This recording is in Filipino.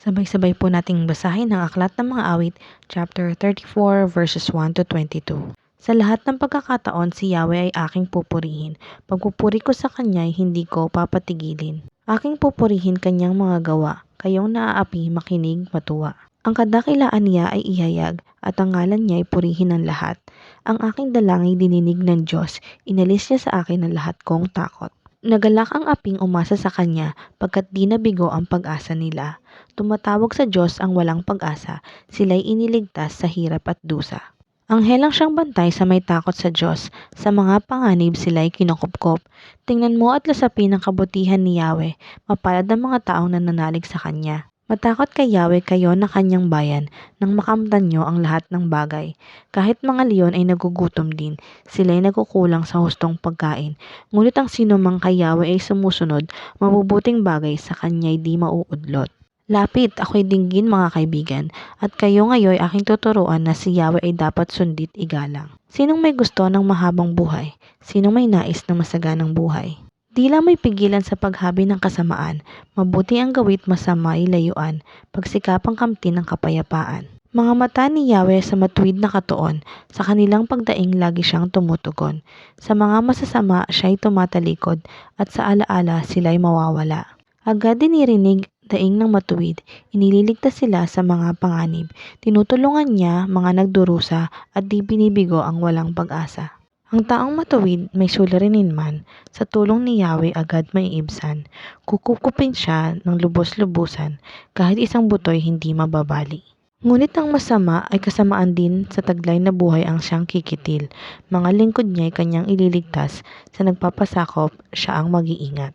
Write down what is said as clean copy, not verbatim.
Sabay-sabay po nating basahin ang Aklat ng Mga Awit, chapter 34, verses 1 to 22. Sa lahat ng pagkakataon, si Yahweh ay aking pupurihin. Pagpupuri ko sa Kanya ay hindi ko papatigilin. Aking pupurihin Kanyang mga gawa. Kayong naaapi, makinig, matuwa. Ang kadakilaan niya ay ihayag, at ang ngalan niya ay purihin ng lahat. Ang aking dalangin dininig ng Diyos, inalis niya sa akin ang lahat kong takot. Nagalak ang aping umasa sa Kanya, pagkat di nabigo ang pag-asa nila. Tumatawag sa Diyos ang walang pag-asa, sila'y iniligtas sa hirap at dusa. Anghelang siyang bantay sa may takot sa Diyos, sa mga panganib sila'y kinukupkop. Tingnan mo at lasapin ang kabutihan ni Yahweh, mapalad ang mga taong nananalig sa Kanya. Matakot kay Yahweh kayo na Kanyang bayan, nang makamtan nyo ang lahat ng bagay. Kahit mga leon ay nagugutom din, sila'y nagkukulang sa hustong pagkain. Ngunit ang sino mang kay Yahweh ay sumusunod, mabubuting bagay sa Kanya'y di mauudlot. Lapit, ako'y dinggin mga kaibigan, at kayo ngayon aking tuturuan na si Yahweh ay dapat sundit igalang. Sinong may gusto ng mahabang buhay? Sinong may nais ng masaganang buhay? Di lang may pigilan sa paghabi ng kasamaan, mabuti ang gawit masama ay layuan, pagsikapang kamtin ng kapayapaan. Mga mata ni Yahweh sa matuwid na katuon, sa kanilang pagdaing lagi siyang tumutugon. Sa mga masasama siya'y tumatalikod, at sa alaala sila'y mawawala. Agad dinirinig daing ng matuwid, iniligtas sila sa mga panganib. Tinutulungan niya mga nagdurusa at di binibigo ang walang pag-asa. Ang taong matuwid may suliranin man, sa tulong ni Yahweh agad maiibsan. Kukupin siya ng lubos-lubusan, kahit isang buto'y hindi mababali. Ngunit ang masama ay kasamaan din sa taglay na buhay ang siyang kikitil. Mga lingkod niya'y kanyang ililigtas, sa nagpapasakop siya ang mag-iingat.